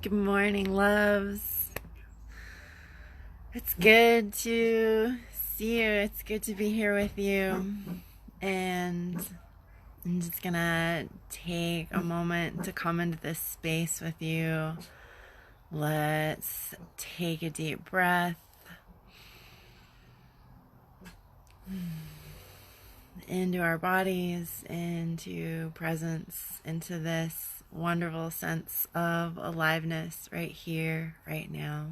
Good morning, loves. It's good to see you. It's good to be here with you. And I'm just gonna take a moment to come into this space with you. Let's take a deep breath into our bodies, into presence, into this wonderful sense of aliveness right here, right now.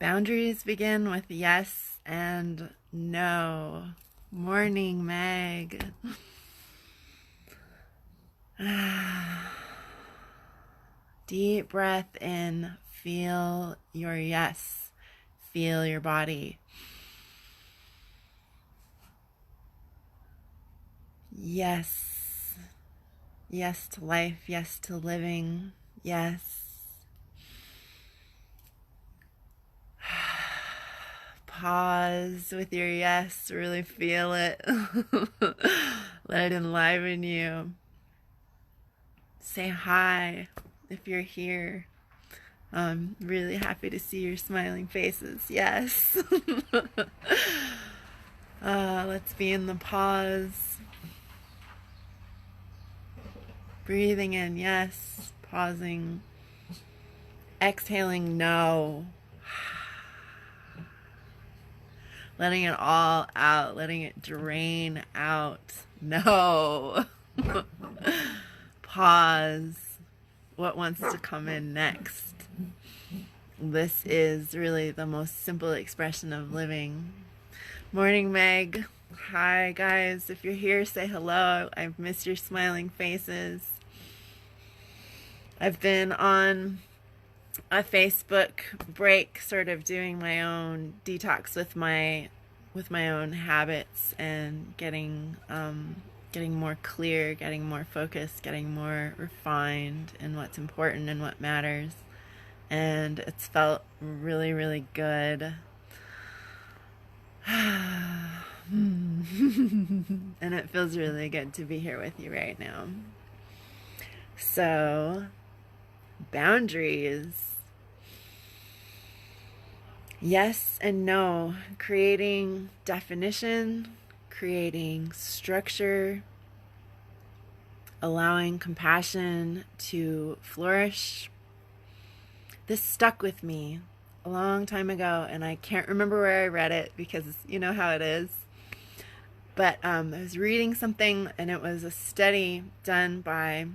Boundaries begin with yes and no. Morning, Meg. Deep breath in. Feel your yes. Feel your body. Yes. Yes to life. Yes to living. Yes. Pause with your yes. Really feel it. Let it enliven you. Say hi if you're here. I'm really happy to see your smiling faces. Yes. Let's be in the pause. Breathing in, yes. Pausing. Exhaling, no. Letting it all out. Letting it drain out. No. Pause. What wants to come in next? This is really the most simple expression of living. Morning, Meg. Hi, guys. If you're here, say hello. I've missed your smiling faces. I've been on a Facebook break, sort of doing my own detox with my own habits and getting more clear, getting more focused, getting more refined in what's important and what matters. And it's felt really, really good. And it feels really good to be here with you right now. So, boundaries. Yes and no. Creating definition, creating structure, allowing compassion to flourish. This stuck with me a long time ago, and I can't remember where I read it because you know how it is. But I was reading something, and it was a study done by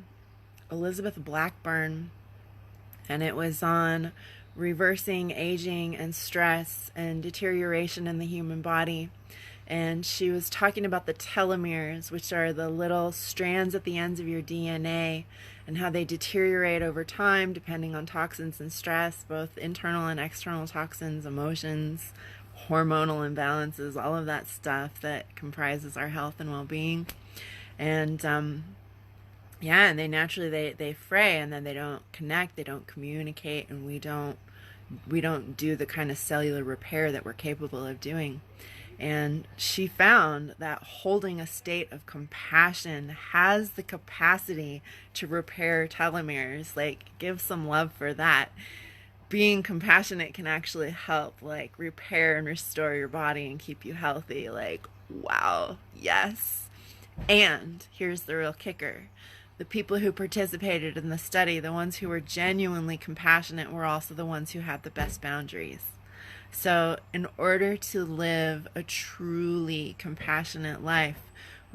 Elizabeth Blackburn, and it was on reversing aging and stress and deterioration in the human body. And she was talking about the telomeres, which are the little strands at the ends of your DNA, and how they deteriorate over time depending on toxins and stress, both internal and external toxins, emotions, hormonal imbalances, all of that stuff that comprises our health and well-being. And yeah, and they naturally they fray, and then they don't connect, they don't communicate, and we don't do the kind of cellular repair that we're capable of doing. And she found that holding a state of compassion has the capacity to repair telomeres. Like, give some love for that. Being compassionate can actually help, like, repair and restore your body and keep you healthy. Like, wow, yes. And here's the real kicker. The people who participated in the study, the ones who were genuinely compassionate, were also the ones who had the best boundaries. So in order to live a truly compassionate life,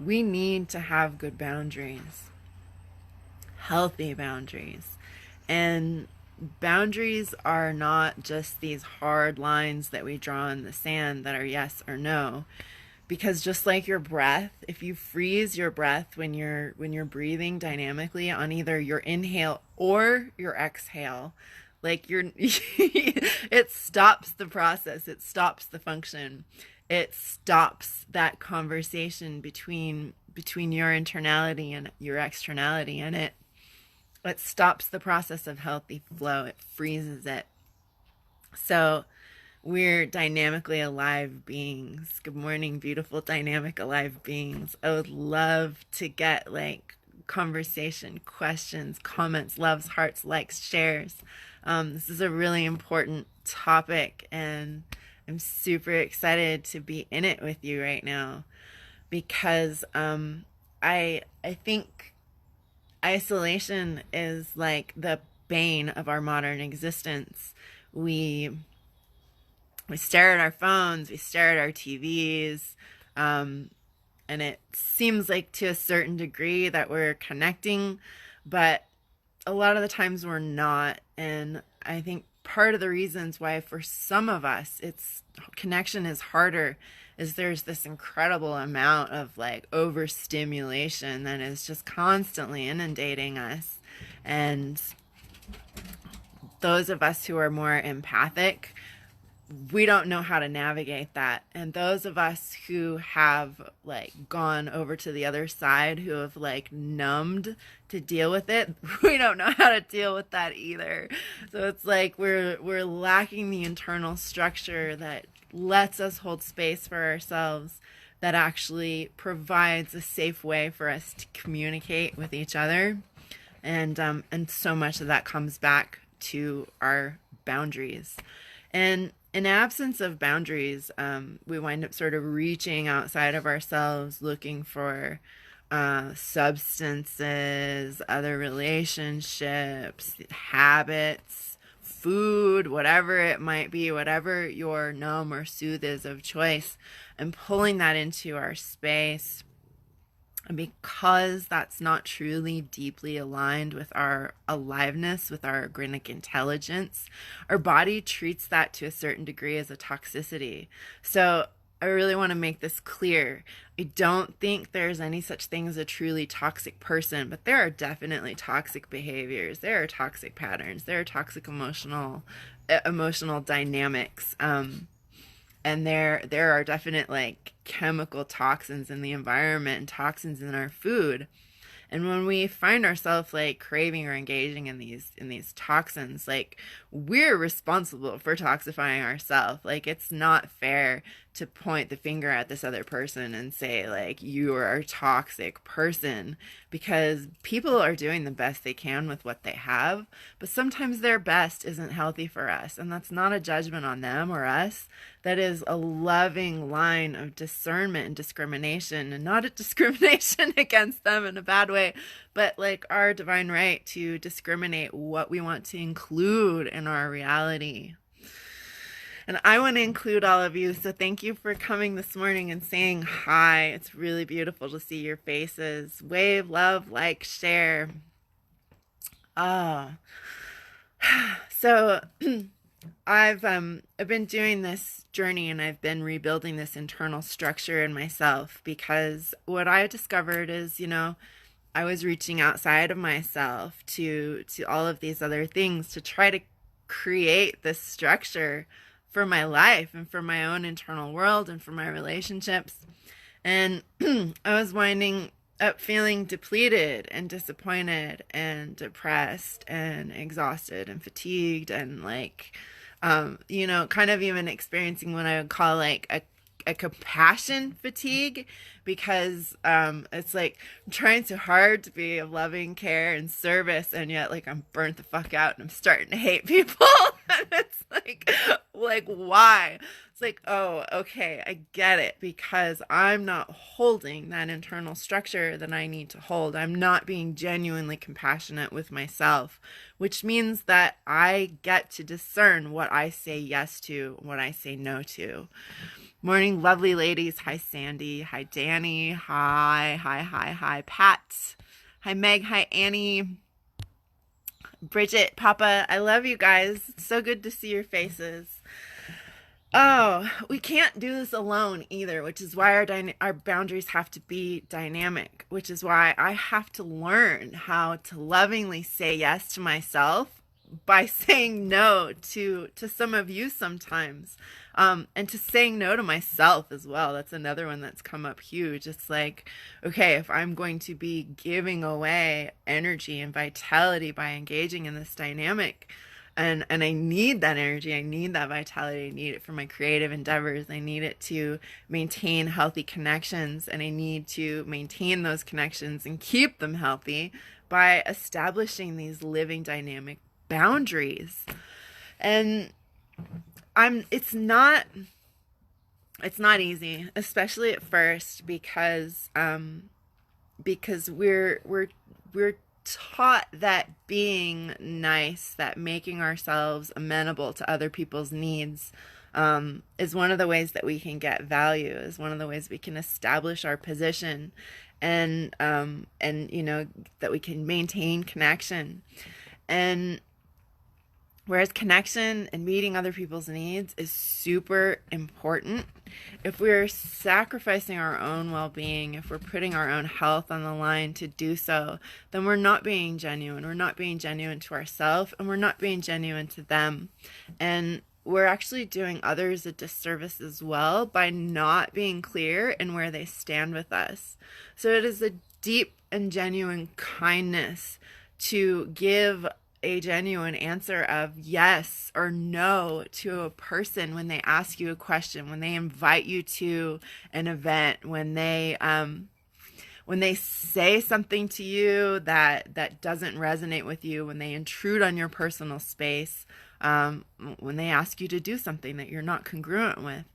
we need to have good boundaries, healthy boundaries. And boundaries are not just these hard lines that we draw in the sand that are yes or no. Because just like your breath, if you freeze your breath when you're breathing dynamically on either your inhale or your exhale, like it stops the process, it stops the function, it stops that conversation between your internality and your externality, and it stops the process of healthy flow. It freezes it. So We're dynamically alive beings. Good morning, beautiful, dynamic, alive beings. I would love to get like conversation, questions, comments, loves, hearts, likes, shares. This is a really important topic, and I'm super excited to be in it with you right now because I think isolation is like the bane of our modern existence. We we stare at our phones, we stare at our TVs, and it seems like to a certain degree that we're connecting, but a lot of the times we're not. And I think part of the reasons why for some of us it's connection is harder is there's this incredible amount of like overstimulation that is just constantly inundating us. And those of us who are more empathic, we don't know how to navigate that. And those of us who have like gone over to the other side, who have like numbed to deal with it, we don't know how to deal with that either. So it's like we're lacking the internal structure that lets us hold space for ourselves, that actually provides a safe way for us to communicate with each other. And so much of that comes back to our boundaries. And in absence of boundaries, we wind up sort of reaching outside of ourselves, looking for substances, other relationships, habits, food, whatever it might be, whatever your numb or soothe is of choice, and pulling that into our space. And because that's not truly deeply aligned with our aliveness, with our organic intelligence, our body treats that to a certain degree as a toxicity. So I really want to make this clear. I don't think there's any such thing as a truly toxic person, but there are definitely toxic behaviors. There are toxic patterns. There are toxic emotional dynamics. And there are definite like chemical toxins in the environment and toxins in our food. And when we find ourselves like craving or engaging in these toxins, like we're responsible for toxifying ourselves. Like it's not fair to point the finger at this other person and say like you are a toxic person, because people are doing the best they can with what they have, but sometimes their best isn't healthy for us, and that's not a judgment on them or us. That is a loving line of discernment and discrimination, and not a discrimination against them in a bad way, but like our divine right to discriminate what we want to include in our reality. And I want to include all of you. So thank you for coming this morning and saying hi. It's really beautiful to see your faces. Wave, love, like, share. Ah. So I've been doing this journey, and I've been rebuilding this internal structure in myself, because what I discovered is, I was reaching outside of myself to all of these other things to try to create this structure for my life and for my own internal world and for my relationships. And I was winding up feeling depleted and disappointed and depressed and exhausted and fatigued and like, kind of even experiencing what I would call like a compassion fatigue, because it's like I'm trying so hard to be of loving care and service, and yet like I'm burnt the fuck out and I'm starting to hate people. And it's like why? It's like, oh, okay, I get it, because I'm not holding that internal structure that I need to hold. I'm not being genuinely compassionate with myself, which means that I get to discern what I say yes to, what I say no to. Morning, lovely ladies. Hi, Sandy. Hi, Danny. Hi, Pat. Hi, Meg. Hi, Annie. Bridget, Papa, I love you guys. It's so good to see your faces. Oh, we can't do this alone either, which is why our boundaries have to be dynamic, which is why I have to learn how to lovingly say yes to myself by saying no to some of you sometimes, and to saying no to myself as well. That's another one that's come up huge. It's like, okay, if I'm going to be giving away energy and vitality by engaging in this dynamic, And I need that energy. I need that vitality. I need it for my creative endeavors. I need it to maintain healthy connections, and I need to maintain those connections and keep them healthy by establishing these living dynamic boundaries. And it's not easy, especially at first, because we're taught that being nice, that making ourselves amenable to other people's needs, is one of the ways that we can get value, is one of the ways we can establish our position, and that we can maintain connection. And whereas connection and meeting other people's needs is super important, if we're sacrificing our own well-being, if we're putting our own health on the line to do so, then we're not being genuine. We're not being genuine to ourselves, and we're not being genuine to them. And we're actually doing others a disservice as well by not being clear in where they stand with us. So it is a deep and genuine kindness to give a genuine answer of yes or no to a person when they ask you a question, when they invite you to an event, when they say something to you that doesn't resonate with you, when they intrude on your personal space, when they ask you to do something that you're not congruent with,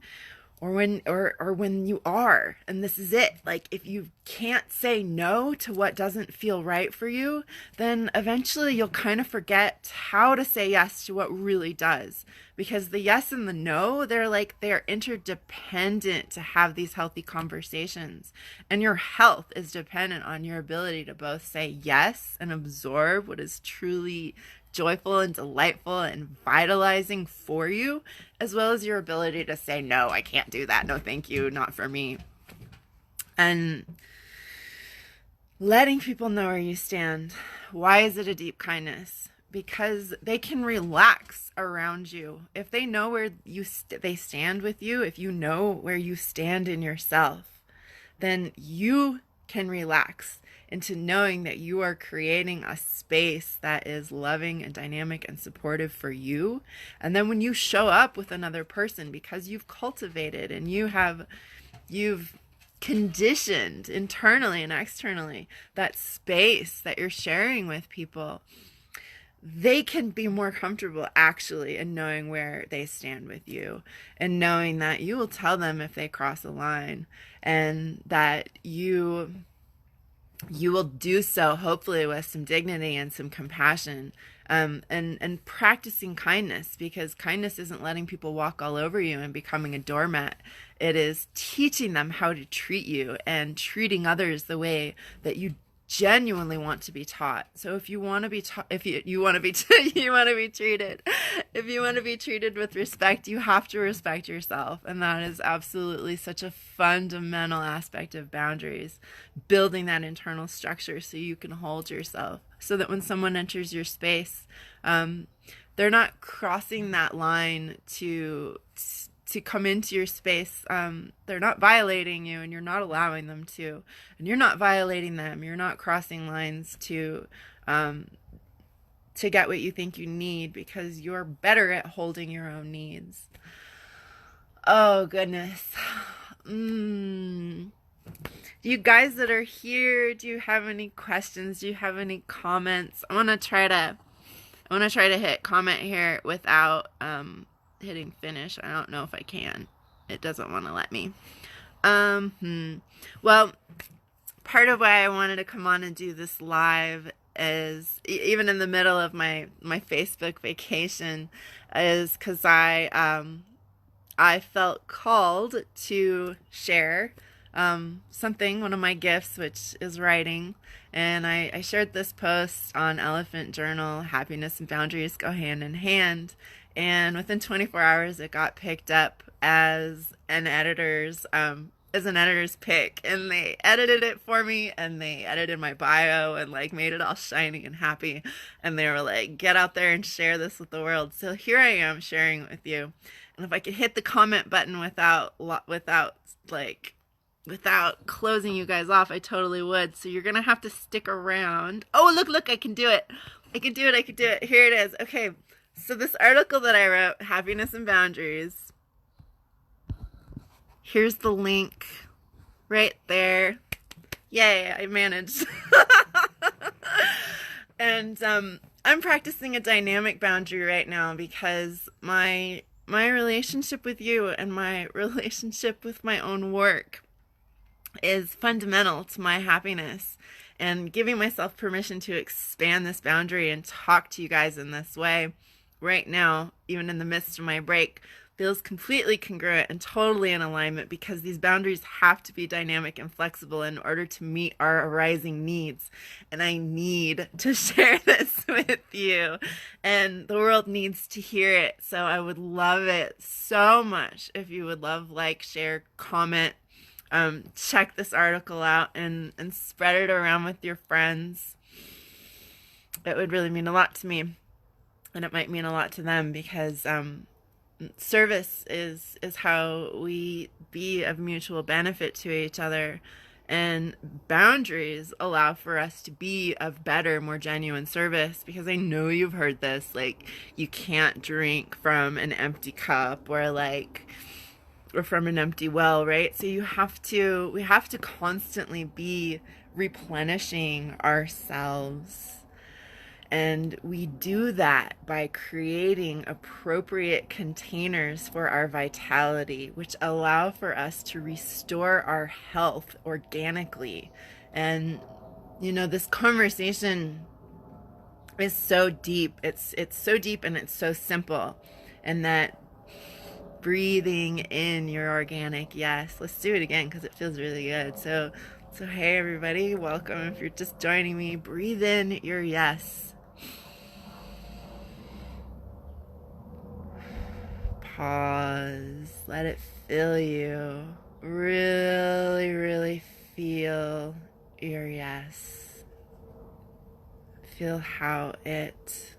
or when you are, and this is it. Like, if you can't say no to what doesn't feel right for you, then eventually you'll kind of forget how to say yes to what really does. Because the yes and the no, they're interdependent to have these healthy conversations. And your health is dependent on your ability to both say yes and absorb what is truly joyful and delightful and vitalizing for you, as well as your ability to say, no, I can't do that. No, thank you. Not for me. And letting people know where you stand. Why is it a deep kindness? Because they can relax around you. If they know where they stand with you, if you know where you stand in yourself, then you can relax into knowing that you are creating a space that is loving and dynamic and supportive for you. And then when you show up with another person, because you've cultivated and you've conditioned internally and externally that space that you're sharing with people, they can be more comfortable actually in knowing where they stand with you, and knowing that you will tell them if they cross a line, and that you will do so hopefully with some dignity and some compassion, and practicing kindness, because kindness isn't letting people walk all over you and becoming a doormat. It is teaching them how to treat you and treating others the way that you genuinely want to be taught. So if you want to be if you want to be you want to be treated, if you want to be treated with respect, you have to respect yourself. And that is absolutely such a fundamental aspect of boundaries, building that internal structure so you can hold yourself, so that when someone enters your space, they're not crossing that line to come into your space. They're not violating you, and you're not allowing them to, and you're not violating them. You're not crossing lines to get what you think you need, because you're better at holding your own needs. Oh goodness. You guys that are here, do you have any questions? Do you have any comments? I want to try to hit comment here without hitting finish. I don't know if I can. It doesn't want to let me. Well, part of why I wanted to come on and do this live is, even in the middle of my Facebook vacation, is because I felt called to share something, one of my gifts, which is writing. And I shared this post on Elephant Journal. Happiness and boundaries go hand in hand. And within 24 hours, it got picked up as an editor's pick, and they edited it for me, and they edited my bio and like made it all shiny and happy. And they were like, "Get out there and share this with the world." So here I am sharing it with you. And if I could hit the comment button without closing you guys off, I totally would. So you're gonna have to stick around. Oh, look, I can do it. I can do it. Here it is. Okay. So this article that I wrote, Happiness and Boundaries, here's the link right there. Yay, I managed. And I'm practicing a dynamic boundary right now because my relationship with you and my relationship with my own work is fundamental to my happiness. And giving myself permission to expand this boundary and talk to you guys in this way right now, even in the midst of my break, feels completely congruent and totally in alignment, because these boundaries have to be dynamic and flexible in order to meet our arising needs. And I need to share this with you, and the world needs to hear it. So I would love it so much if you would love, like, share, comment, check this article out, and spread it around with your friends. It would really mean a lot to me, and it might mean a lot to them, because service is how we be of mutual benefit to each other, and boundaries allow for us to be of better, more genuine service. Because I know you've heard this, like, you can't drink from an empty cup, or from an empty well, right? So we have to constantly be replenishing ourselves. And we do that by creating appropriate containers for our vitality, which allow for us to restore our health organically. And, this conversation is so deep. It's so deep, and it's so simple. And that breathing in your organic yes. Let's do it again because it feels really good. So hey everybody, welcome. If you're just joining me, breathe in your yes. Pause. Let it fill you. Really, really feel your yes. Feel how it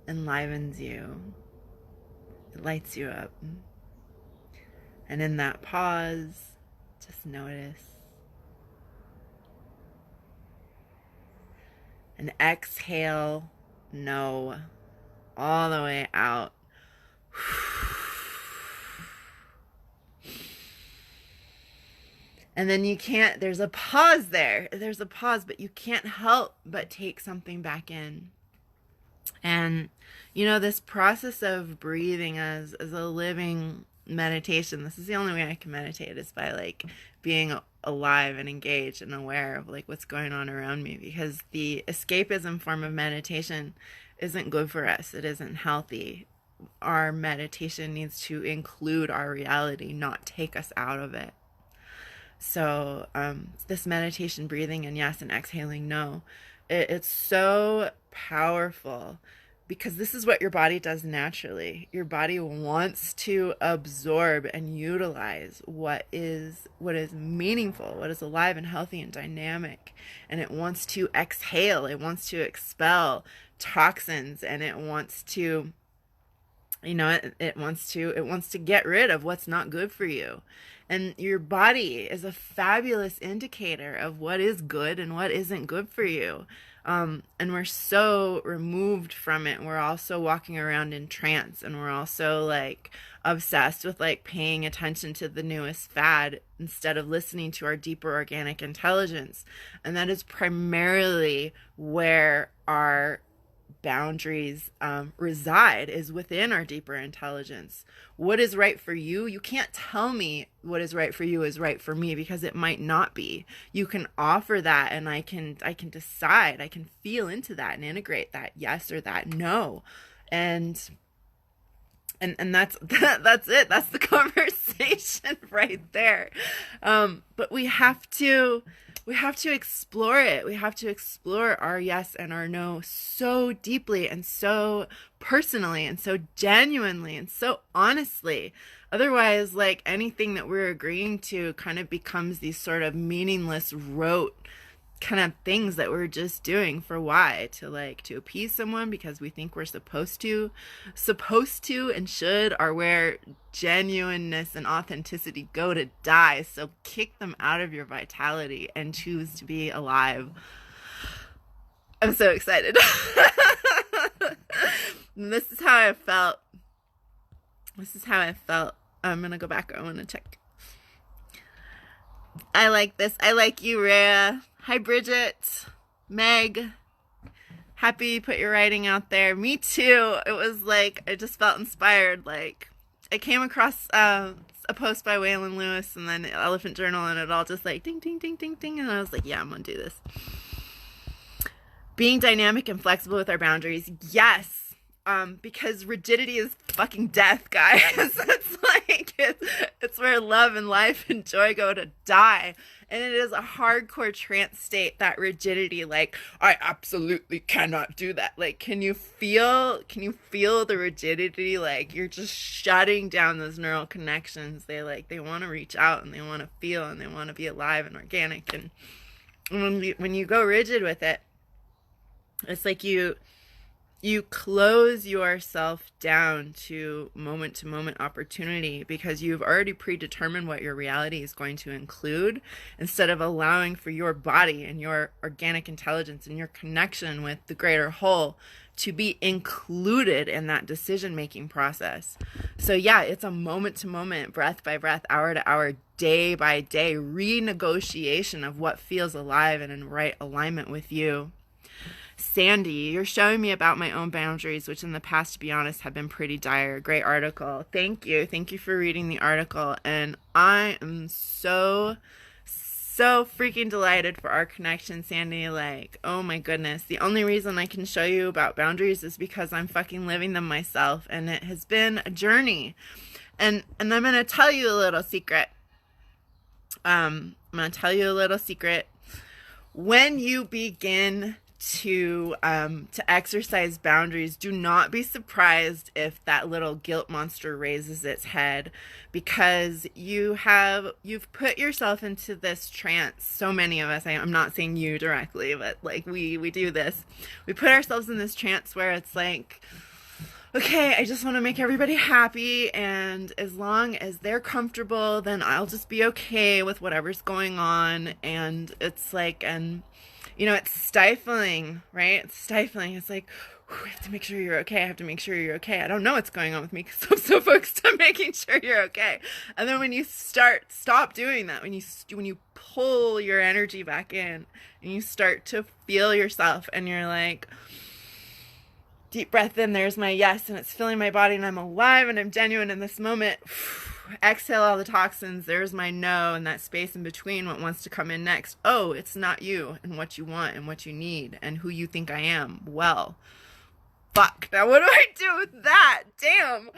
enlivens you. It lights you up. And in that pause, just notice. And exhale, no, all the way out. And then there's a pause there. There's a pause, but you can't help but take something back in. And, this process of breathing as a living meditation, this is the only way I can meditate, is by, being alive and engaged and aware of, what's going on around me. Because the escapism form of meditation isn't good for us. It isn't healthy. Our meditation needs to include our reality, not take us out of it. So this meditation, breathing in yes and exhaling no, it's so powerful, because this is what your body does naturally. Your body wants to absorb and utilize what is meaningful, what is alive and healthy and dynamic, and it wants to exhale. It wants to expel toxins, and it wants to it wants to get rid of what's not good for you. And your body is a fabulous indicator of what is good and what isn't good for you. And we're so removed from it. We're also walking around in trance, and we're also obsessed with paying attention to the newest fad instead of listening to our deeper organic intelligence. And that is primarily where our boundaries reside, is within our deeper intelligence. What is right for you? You can't tell me what is right for you is right for me, because it might not be. You can offer that, and I can decide. I can feel into that and integrate that yes or that no, and that's it. That's the conversation right there. But we have to explore it. We have to explore our yes and our no so deeply and so personally and so genuinely and so honestly. Otherwise, anything that we're agreeing to kind of becomes these sort of meaningless, rote kind of things that we're just doing for why? To appease someone because we think we're supposed to and should, are where genuineness and authenticity go to die. So kick them out of your vitality and choose to be alive. I'm so excited. And this is how I felt. This is how I felt. I'm gonna go back. I want to check. I like this. I like you, Rhea. Hi, Bridget. Meg. Happy you put your writing out there. Me too. It was like, I just felt inspired. Like, I came across a post by Waylon Lewis and then Elephant Journal, and it all just like ding, ding, ding, ding, ding. And I was like, yeah, I'm going to do this. Being dynamic and flexible with our boundaries. Yes. Because rigidity is fucking death, guys. It's where love and life and joy go to die. And it is a hardcore trance state, that rigidity. Like, I absolutely cannot do that. Like, can you feel the rigidity? Like, you're just shutting down those neural connections. They want to reach out and they want to feel and they want to be alive and organic. And when you go rigid with it, it's like you close yourself down to moment opportunity because you've already predetermined what your reality is going to include, instead of allowing for your body and your organic intelligence and your connection with the greater whole to be included in that decision-making process. So yeah, it's a moment-to-moment, breath by breath, hour to hour, day by day renegotiation of what feels alive and in right alignment with you. Sandy, you're showing me about my own boundaries, which in the past, to be honest, have been pretty dire. Great article. Thank you. Thank you for reading the article. And I am so freaking delighted for our connection, Sandy. Like, oh my goodness. The only reason I can show you about boundaries is because I'm fucking living them myself. And it has been a journey. And I'm going to tell you a little secret. I'm going to tell you a little secret. When you begin to exercise boundaries, do not be surprised if that little guilt monster raises its head, because you've put yourself into this trance. So many of us, I'm not saying you directly, but like we do this. We put ourselves in this trance where it's like, okay, I just want to make everybody happy, and as long as they're comfortable, then I'll just be okay with whatever's going on. And it's like, and you know, it's stifling, right? It's stifling. It's like, I have to make sure you're okay. I have to make sure you're okay. I don't know what's going on with me because I'm so focused on making sure you're okay. And then when you stop doing that, when you pull your energy back in and you start to feel yourself and you're like, deep breath in, there's my yes, and it's filling my body and I'm alive and I'm genuine in this moment. Exhale all the toxins, there's my no, and that space in between, what wants to come in next. Oh, it's not you and what you want and what you need and who you think I am. Well, fuck, now what do I do with that? Damn.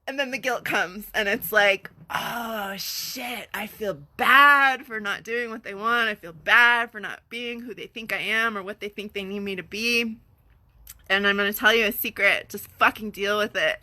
And then the guilt comes and it's like, oh shit, I feel bad for not doing what they want. I feel bad for not being who they think I am or what they think they need me to be. And I'm going to tell you a secret. Just fucking deal with it.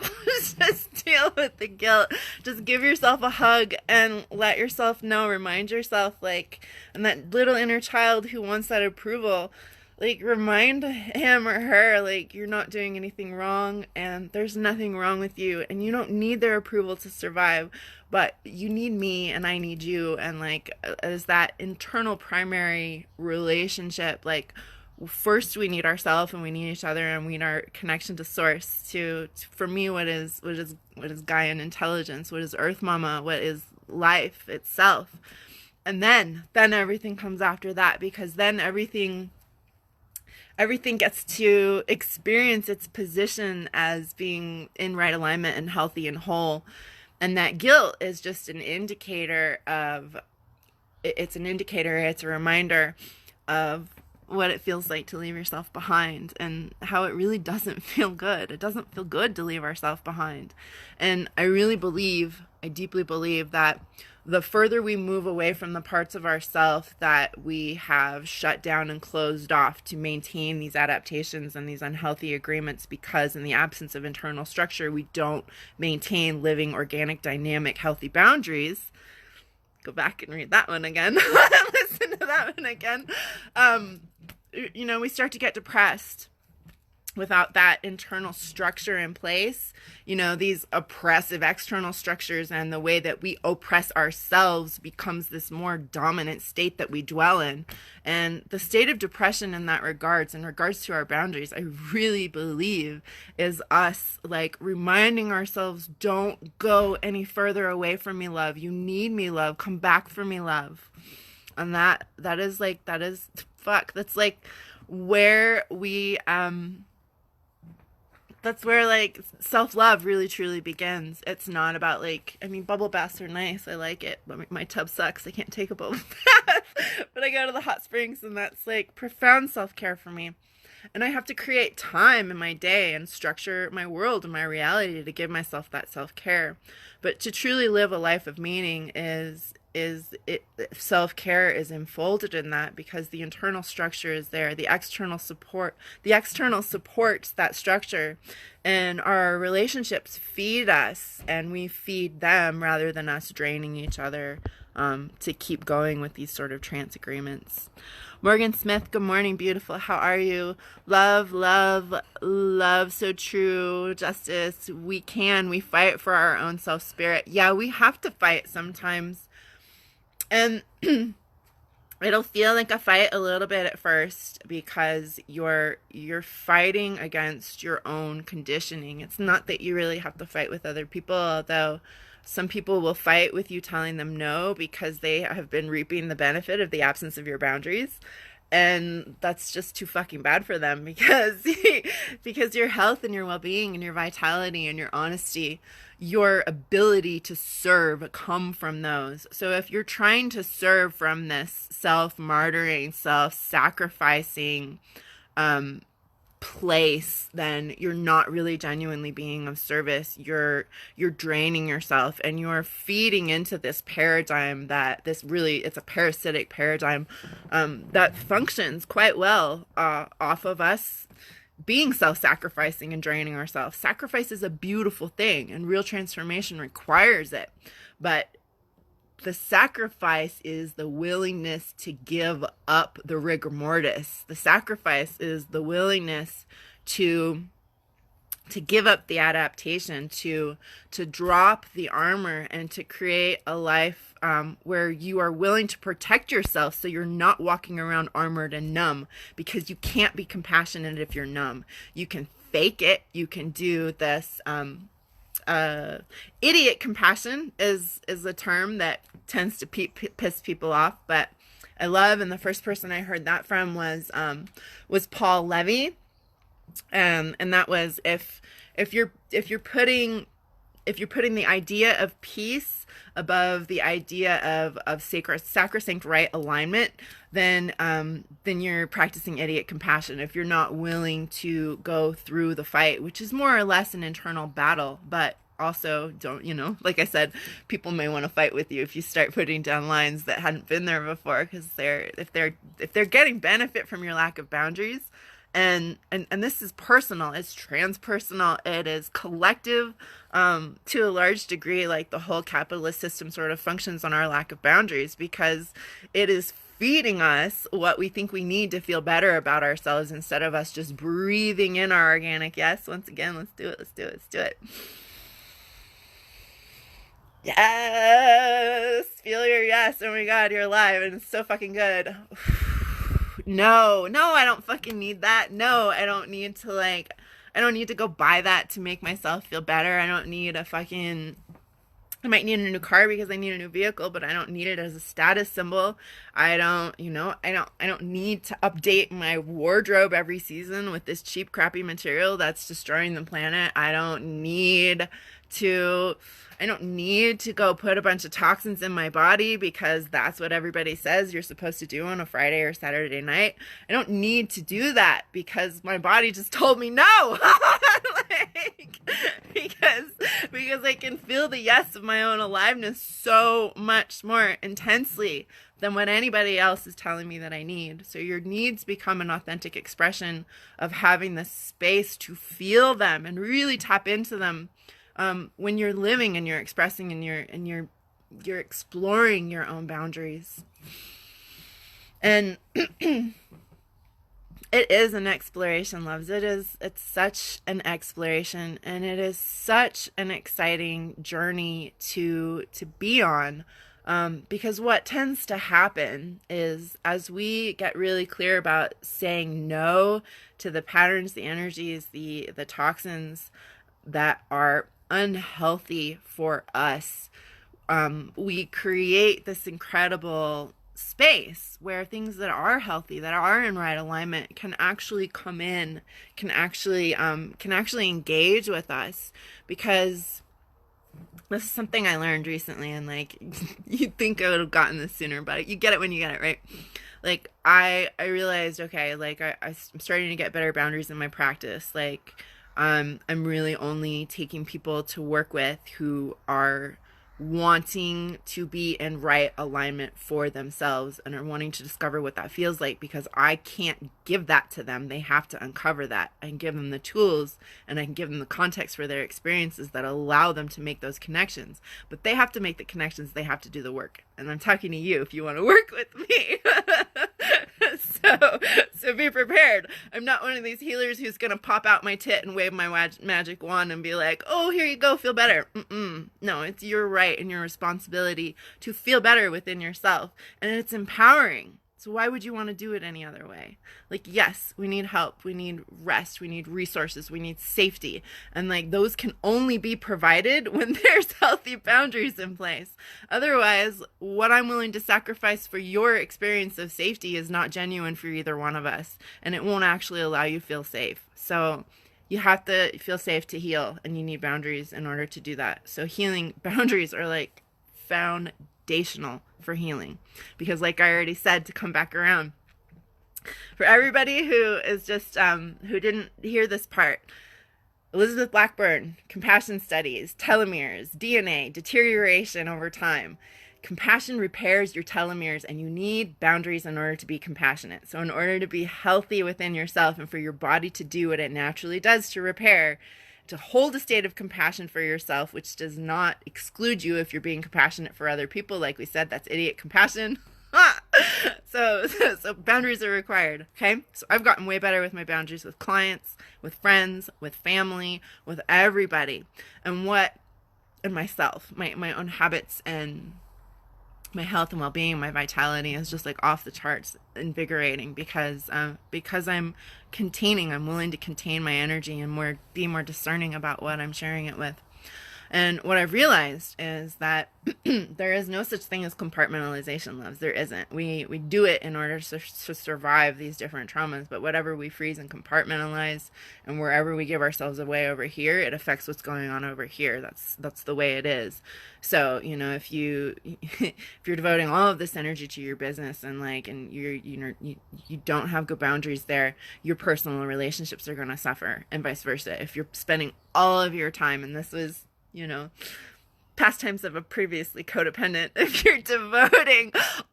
Just deal with the guilt. Just give yourself a hug and let yourself know, remind yourself, like, and that little inner child who wants that approval, like, remind him or her, like, you're not doing anything wrong and there's nothing wrong with you and you don't need their approval to survive, but you need me and I need you. And like, as that internal primary relationship, like, first we need ourselves and we need each other and we need our connection to source, to for me, what is Gaian intelligence, what is Earth Mama, what is life itself. And then everything comes after that, because then everything gets to experience its position as being in right alignment and healthy and whole. And that guilt is just an indicator of, it's a reminder of what it feels like to leave yourself behind and how it really doesn't feel good. It doesn't feel good to leave ourselves behind. And I deeply believe that the further we move away from the parts of ourself that we have shut down and closed off to maintain these adaptations and these unhealthy agreements, because in the absence of internal structure, we don't maintain living, organic, dynamic, healthy boundaries. Go back and read that one again. Listen to that one again. We start to get depressed. without that internal structure in place, these oppressive external structures and the way that we oppress ourselves becomes this more dominant state that we dwell in. And the state of depression in regards to our boundaries, I really believe is us like reminding ourselves, don't go any further away from me, love. You need me, love. Come back for me, love. And that is that's like where we that's where like self-love really truly begins. It's not about bubble baths are nice, I like it, but my tub sucks, I can't take a bubble bath. But I go to the hot springs, and that's like profound self-care for me. And I have to create time in my day and structure my world and my reality to give myself that self-care. But to truly live a life of meaning self-care is enfolded in that, because the internal structure is there, the external supports that structure, and our relationships feed us and we feed them rather than us draining each other to keep going with these sort of trance agreements. Morgan Smith, good morning, beautiful. How are you? Love, love, love. So true. Justice. We fight for our own self-spirit. Yeah, we have to fight sometimes. And it'll feel like a fight a little bit at first, because you're fighting against your own conditioning. It's not that you really have to fight with other people, although some people will fight with you telling them no because they have been reaping the benefit of the absence of your boundaries. And that's just too fucking bad for them, because because your health and your well-being and your vitality and your honesty, your ability to serve come from those. So if you're trying to serve from this self-martyring, self-sacrificing place, then you're not really genuinely being of service. You're draining yourself, and you're feeding into this paradigm it's a parasitic paradigm that functions quite well off of us being self-sacrificing and draining ourselves. Sacrifice is a beautiful thing, and real transformation requires it. But the sacrifice is the willingness to give up the rigor mortis. The sacrifice is the willingness to give up the adaptation, to drop the armor, and to create a life where you are willing to protect yourself, so you're not walking around armored and numb, because you can't be compassionate if you're numb. You can fake it. You can do this idiot compassion is a term that tends to piss people off, but I love, and the first person I heard that from was Paul Levy, and that was if you're putting the idea of peace above the idea of sacrosanct right alignment, then you're practicing idiot compassion. If you're not willing to go through the fight, which is more or less an internal battle, but also don't, like I said, people may want to fight with you if you start putting down lines that hadn't been there before, because if they're getting benefit from your lack of boundaries. And this is personal, it's transpersonal, it is collective, to a large degree. Like the whole capitalist system sort of functions on our lack of boundaries, because it is feeding us what we think we need to feel better about ourselves, instead of us just breathing in our organic yes. Once again, let's do it. Yes, feel your yes. Oh my god, you're alive, and it's so fucking good. No, I don't fucking need that. No, I don't need to go buy that to make myself feel better. I might need a new car because I need a new vehicle, but I don't need it as a status symbol. I don't need to update my wardrobe every season with this cheap, crappy material that's destroying the planet. I don't need to go put a bunch of toxins in my body because that's what everybody says you're supposed to do on a Friday or Saturday night. I don't need to do that because my body just told me no. because I can feel the yes of my own aliveness so much more intensely than what anybody else is telling me that I need. So your needs become an authentic expression of having the space to feel them and really tap into them. When you're living and you're expressing and you're exploring your own boundaries. And It is an exploration, loves. It's such an exploration, and it is such an exciting journey to be on. Because what tends to happen is as we get really clear about saying no to the patterns, the energies, the toxins that are unhealthy for us, we create this incredible space where things that are healthy, that are in right alignment, can actually come in, can actually engage with us. Because this is something I learned recently, and like you'd think I would have gotten this sooner, but you get it when you get it, right? Like I realized, okay, like I'm starting to get better boundaries in my practice. Like I'm really only taking people to work with who are wanting to be in right alignment for themselves and are wanting to discover what that feels like, because I can't give that to them. They have to uncover that. I can give them the tools and I can give them the context for their experiences that allow them to make those connections, but they have to make the connections. They have to do the work. And I'm talking to you if you want to work with me. So be prepared. I'm not one of these healers who's going to pop out my tit and wave my magic wand and be like, oh, here you go, feel better. No, it's your right and your responsibility to feel better within yourself. And it's empowering. So why would you want to do it any other way? Like, yes, we need help. We need rest. We need resources. We need safety. And like those can only be provided when there's healthy boundaries in place. Otherwise, what I'm willing to sacrifice for your experience of safety is not genuine for either one of us. And it won't actually allow you to feel safe. So you have to feel safe to heal, and you need boundaries in order to do that. So healing boundaries are like foundational for healing, because like I already said, to come back around, for everybody who is just who didn't hear this part, Elizabeth Blackburn, compassion studies, telomeres, DNA, deterioration over time. Compassion repairs your telomeres, and you need boundaries in order to be compassionate. So in order to be healthy within yourself and for your body to do what it naturally does to repair, to hold a state of compassion for yourself, which does not exclude you if you're being compassionate for other people. Like we said, that's idiot compassion. So boundaries are required. Okay. So I've gotten way better with my boundaries with clients, with friends, with family, with everybody, and myself, my own habits, and my health and well-being, my vitality is just like off the charts invigorating, because I'm willing to contain my energy and be more discerning about what I'm sharing it with. And what I've realized is that there is no such thing as compartmentalization, loves. There isn't. We do it in order to survive these different traumas, but whatever we freeze and compartmentalize, and wherever we give ourselves away over here, it affects what's going on over here. That's the way it is. So, you know, if you're devoting all of this energy to your business, and you don't have good boundaries there, your personal relationships are going to suffer, and vice versa. If you're spending all of your time, and this was, you know, pastimes of a previously codependent, if you're devoting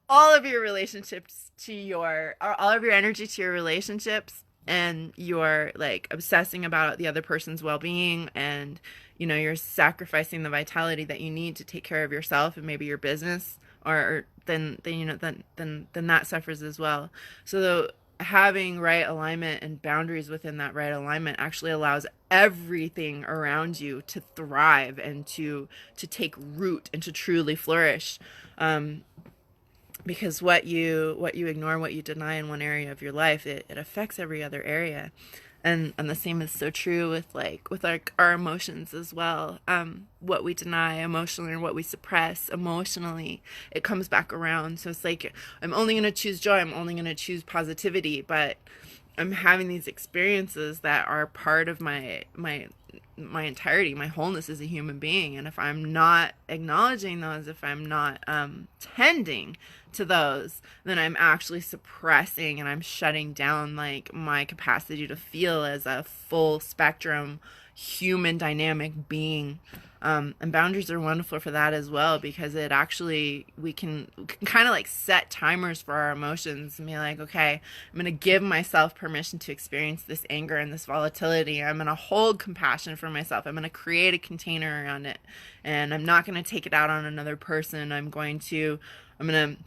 all of your relationships all of your energy to your relationships, and you're like obsessing about the other person's well-being, and you know, you're sacrificing the vitality that you need to take care of yourself and maybe your business, or then that suffers as well. So having right alignment and boundaries within that right alignment actually allows everything around you to thrive and to take root and to truly flourish. Because what you ignore, what you deny in one area of your life, it affects every other area. And the same is so true with our emotions as well. What we deny emotionally, or what we suppress emotionally, it comes back around. So it's like, I'm only going to choose joy. I'm only going to choose positivity, but I'm having these experiences that are part of my entirety, my wholeness as a human being. And if I'm not acknowledging those, if I'm not tending to those, then I'm actually suppressing and I'm shutting down like my capacity to feel as a full spectrum human dynamic being. And boundaries are wonderful for that as well, because it actually, we can kind of like set timers for our emotions and be like, okay, I'm going to give myself permission to experience this anger and this volatility. I'm going to hold compassion for myself. I'm going to create a container around it, and I'm not going to take it out on another person.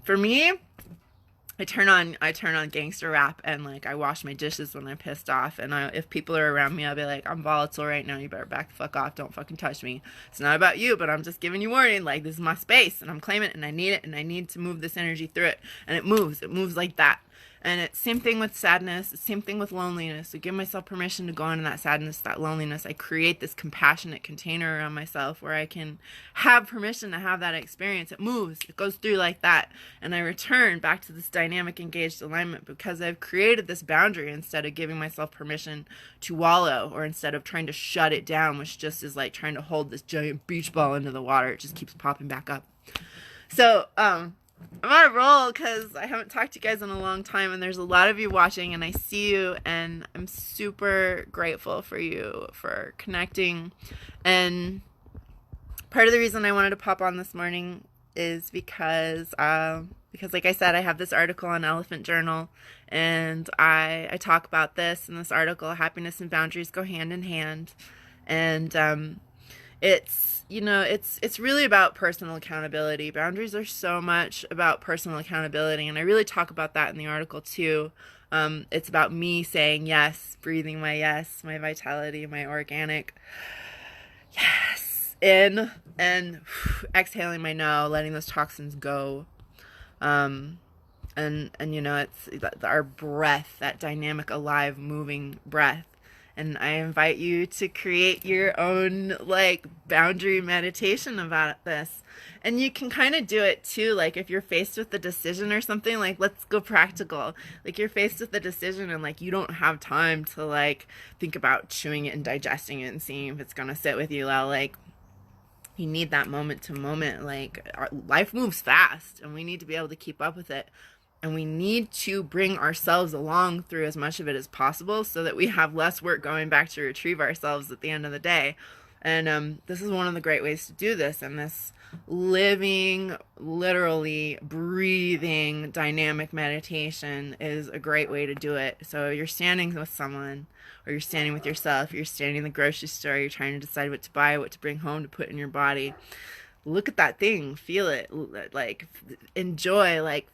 For me, I turn on gangster rap, and like I wash my dishes when I'm pissed off, and if people are around me, I'll be like, I'm volatile right now, you better back the fuck off, don't fucking touch me. It's not about you, but I'm just giving you warning, like this is my space and I'm claiming it and I need it and I need to move this energy through it, and it moves like that. And it's same thing with sadness, same thing with loneliness. So give myself permission to go into that sadness, that loneliness. I create this compassionate container around myself where I can have permission to have that experience. It moves, it goes through like that. And I return back to this dynamic engaged alignment because I've created this boundary instead of giving myself permission to wallow, or instead of trying to shut it down, which just is like trying to hold this giant beach ball into the water. It just keeps popping back up. So, I'm on a roll because I haven't talked to you guys in a long time, and there's a lot of you watching, and I see you, and I'm super grateful for you for connecting. And part of the reason I wanted to pop on this morning is because like I said, I have this article on Elephant Journal, and I talk about this in this article. Happiness and boundaries go hand in hand, and it's really about personal accountability. Boundaries are so much about personal accountability, and I really talk about that in the article too. It's about me saying yes, breathing my yes, my vitality, my organic yes in, and exhaling my no, letting those toxins go. And it's our breath, that dynamic, alive, moving breath. And I invite you to create your own like boundary meditation about this. And you can kind of do it too. Like if you're faced with a decision or something, like let's go practical. Like you're faced with a decision and like you don't have time to like think about chewing it and digesting it and seeing if it's going to sit with you. Like you need that moment to moment. Like our life moves fast and we need to be able to keep up with it. And we need to bring ourselves along through as much of it as possible so that we have less work going back to retrieve ourselves at the end of the day. And this is one of the great ways to do this. And this living, literally breathing, dynamic meditation is a great way to do it. So you're standing with someone, or you're standing with yourself, you're standing in the grocery store, you're trying to decide what to buy, what to bring home to put in your body. Look at that thing, feel it, like enjoy, like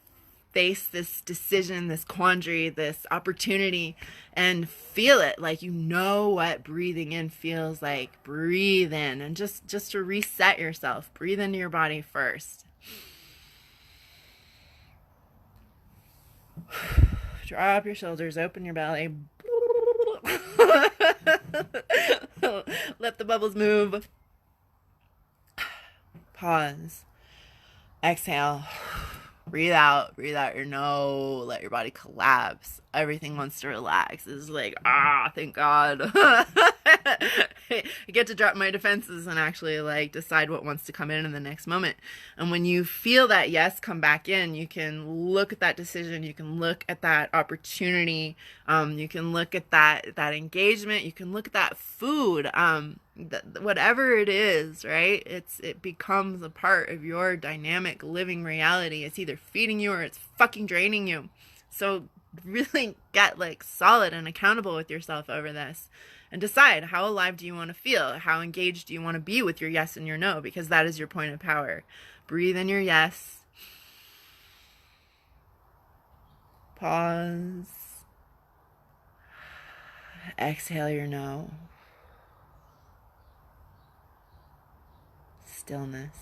face this decision, this quandary, this opportunity, and feel it. Like you know what breathing in feels like. Breathe in, and just to reset yourself, breathe into your body first. Drop your shoulders, open your belly. Let the bubbles move. Pause. Exhale. Breathe out your no, let your body collapse. Everything wants to relax. It's like, thank God. I get to drop my defenses and actually like decide what wants to come in the next moment. And when you feel that yes come back in, you can look at that decision, you can look at that opportunity, you can look at that engagement, you can look at that food, whatever it is, right? It becomes a part of your dynamic living reality. It's either feeding you or it's fucking draining you. So really get like solid and accountable with yourself over this, and decide how alive do you want to feel, how engaged do you want to be with your yes and your no, because that is your point of power. Breathe in your yes. Pause. Exhale your no. Stillness.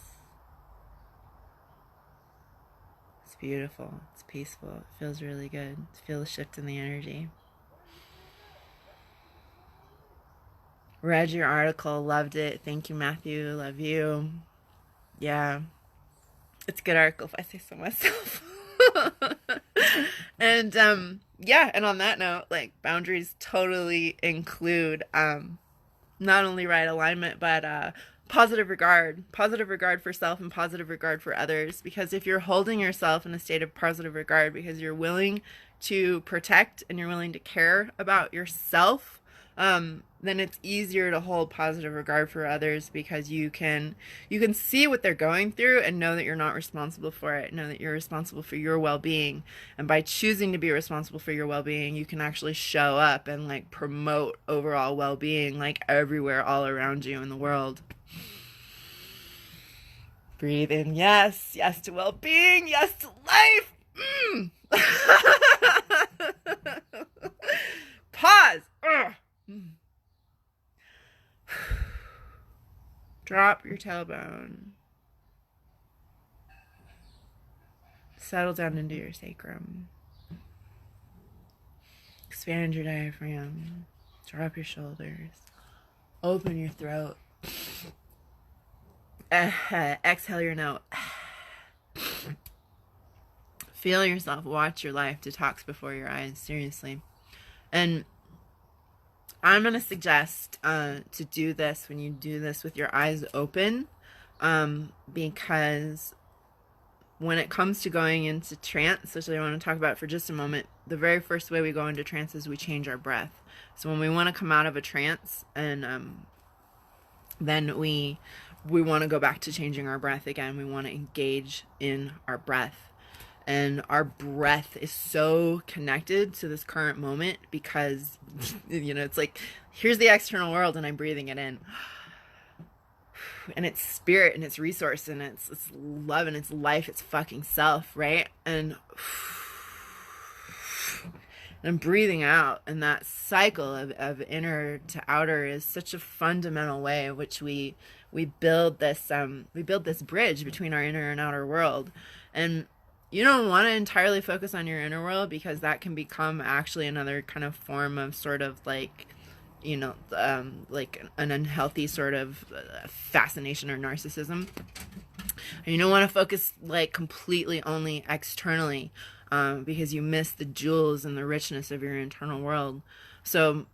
It's beautiful. It's peaceful. It feels really good. Feel the shift in the energy. Read your article. Loved it. Thank you, Matthew. Love you. Yeah. It's a good article if I say so myself. And and on that note, like boundaries totally include not only right alignment, but positive regard for self and positive regard for others. Because if you're holding yourself in a state of positive regard because you're willing to protect and you're willing to care about yourself, then it's easier to hold positive regard for others, because you can see what they're going through and know that you're not responsible for it. Know that you're responsible for your well-being, and by choosing to be responsible for your well-being, you can actually show up and like promote overall well-being, like everywhere all around you in the world. Breathe in, yes to well-being, yes to life. tailbone. Settle down into your sacrum. Expand your diaphragm. Drop your shoulders. Open your throat. Exhale your nose. Feel yourself. Watch your life detox before your eyes. Seriously. And I'm going to suggest to do this when you do this with your eyes open, because when it comes to going into trance, which I want to talk about for just a moment, the very first way we go into trance is we change our breath. So when we want to come out of a trance, and then we want to go back to changing our breath again. We want to engage in our breath. And our breath is so connected to this current moment because, it's like, here's the external world and I'm breathing it in. And it's spirit and it's resource and it's love and it's life, it's fucking self, right? And I'm breathing out, and that cycle of inner to outer is such a fundamental way in which we build this bridge between our inner and outer world. And you don't want to entirely focus on your inner world, because that can become actually another kind of form of sort of like, like an unhealthy sort of fascination or narcissism. And you don't want to focus like completely only externally, because you miss the jewels and the richness of your internal world. So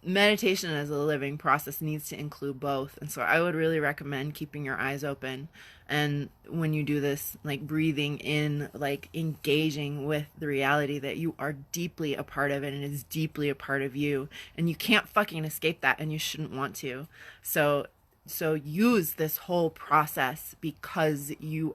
meditation as a living process needs to include both. And so I would really recommend keeping your eyes open. And when you do this, like breathing in, like engaging with the reality that you are deeply a part of it and it is deeply a part of you. And you can't fucking escape that, and you shouldn't want to. So use this whole process because you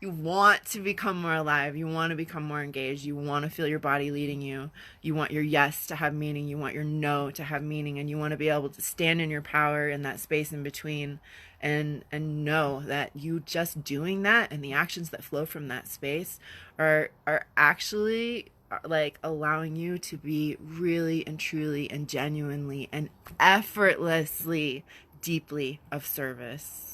want to become more alive. You want to become more engaged. You want to feel your body leading you. You want your yes to have meaning. You want your no to have meaning. And you want to be able to stand in your power in that space in between and know that you just doing that and the actions that flow from that space are actually like allowing you to be really and truly and genuinely and effortlessly deeply of service.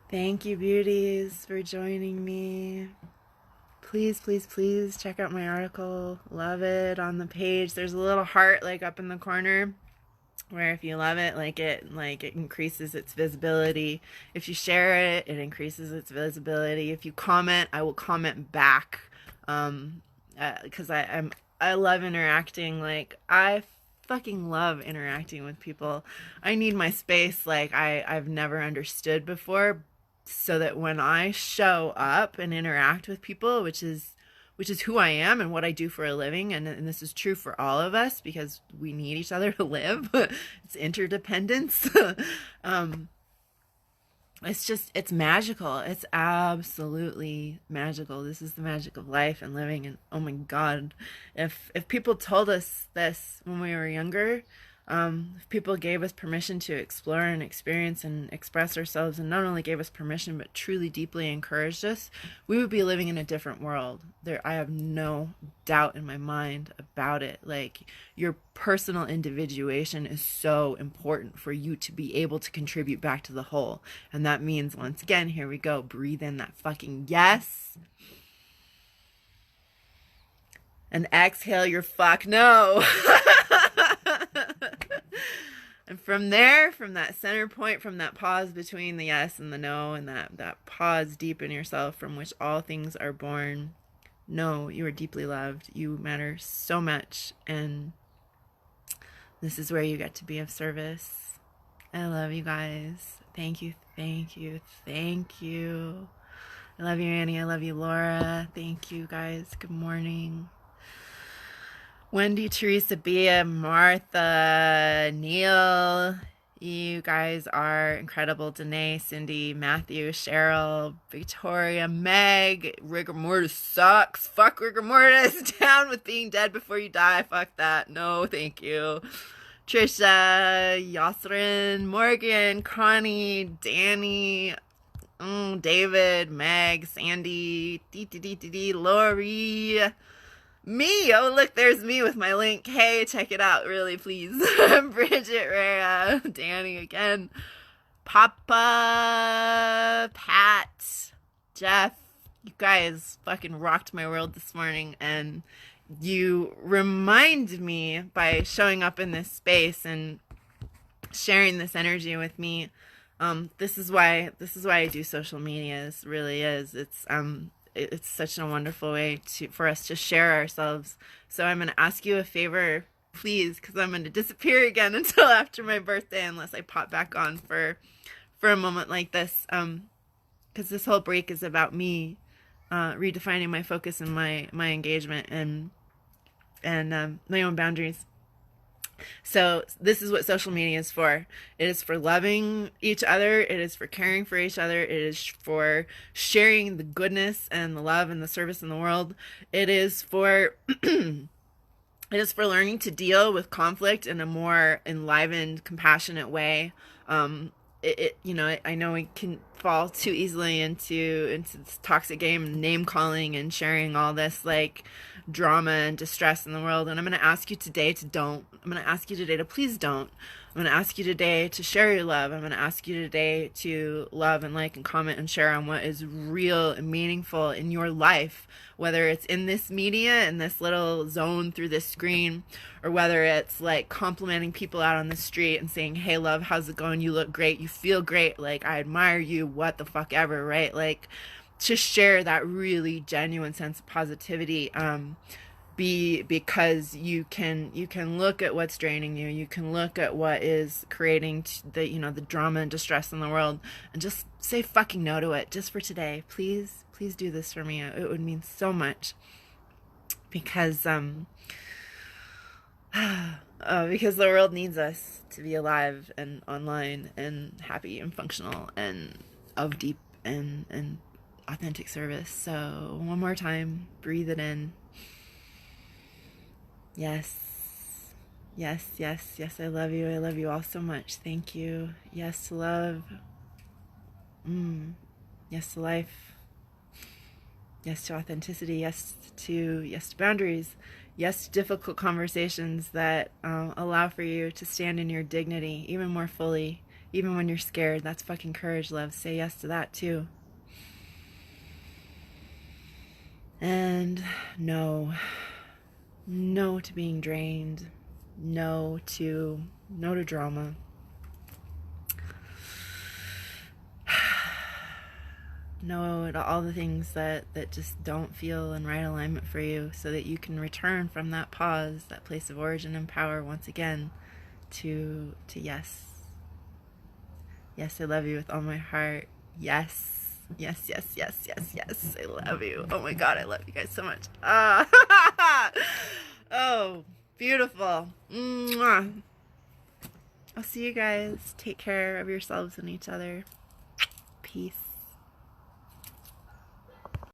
Thank you, beauties, for joining me. Please, please, please check out my article. Love it. On the page, there's a little heart like up in the corner where if you love it, it increases its visibility. If you share it, it increases its visibility. If you comment, I will comment back. Because I love interacting. Like, I fucking love interacting with people. I need my space like I've never understood before, so that when I show up and interact with people, which is who I am and what I do for a living, and this is true for all of us because we need each other to live. It's interdependence. It's magical. It's absolutely magical. This is the magic of life and living. And oh my God, if people told us this when we were younger, if people gave us permission to explore and experience and express ourselves, and not only gave us permission, but truly deeply encouraged us, we would be living in a different world. I have no doubt in my mind about it. Like, your personal individuation is so important for you to be able to contribute back to the whole. And that means, once again, here we go, breathe in that fucking yes. And exhale your fuck no. And from there, from that center point, from that pause between the yes and the no, and that pause deep in yourself from which all things are born, know you are deeply loved. You matter so much. And this is where you get to be of service. I love you guys. Thank you, thank you, thank you. I love you, Annie. I love you, Laura. Thank you, guys. Good morning. Wendy, Teresa, Bea, Martha, Neil, you guys are incredible. Danae, Cindy, Matthew, Cheryl, Victoria, Meg. Rigor mortis sucks. Fuck rigor mortis. Down with being dead before you die. Fuck that. No, thank you. Trisha, Yasrin, Morgan, Connie, Danny, David, Meg, Sandy, Lori, me. Oh, look, there's me with my link. Hey, check it out, really, please. Bridget, Rhea, Danny again, Papa, Pat, Jeff. You guys fucking rocked my world this morning, and you remind me by showing up in this space and sharing this energy with me. This is why I do social media. It really is. It's such a wonderful way for us to share ourselves. So I'm going to ask you a favor, please, because I'm going to disappear again until after my birthday, unless I pop back on for a moment like this. Because this whole break is about me redefining my focus and my engagement and my own boundaries. So this is what social media is for. It is for loving each other. It is for caring for each other. It is for sharing the goodness and the love and the service in the world. It is for it is for learning to deal with conflict in a more enlivened, compassionate way. I know we can fall too easily into this toxic game, name calling and sharing all this like drama and distress in the world. And I'm going to ask you today to don't. I'm going to ask you today to please don't. I'm going to ask you today to share your love. I'm going to ask you today to love and like and comment and share on what is real and meaningful in your life, whether it's in this media, in this little zone through this screen, or whether it's like complimenting people out on the street and saying, hey, love, how's it going? You look great. You feel great. Like, I admire you. What the fuck ever, right? Like, to share that really genuine sense of positivity, because you can look at what's draining you. You can look at what is creating the drama and distress in the world, and just say fucking no to it, just for today. Please do this for me. It would mean so much, because because the world needs us to be alive and online and happy and functional and of deep and authentic service. So one more time, breathe it in. Yes, I love you. I love you all so much. Thank you. Yes to love. Yes to life. Yes to authenticity. Yes to boundaries. Yes to difficult conversations that allow for you to stand in your dignity even more fully, even when you're scared. That's fucking courage, love. Say yes to that too. And no to being drained. No to drama. No to all the things that just don't feel in right alignment for you, so that you can return from that pause, that place of origin and power, once again to yes. Yes, I love you with all my heart. Yes. I love you. Oh my God, I love you guys so much. Oh, beautiful. Mwah. I'll see you guys. Take care of yourselves and each other. Peace.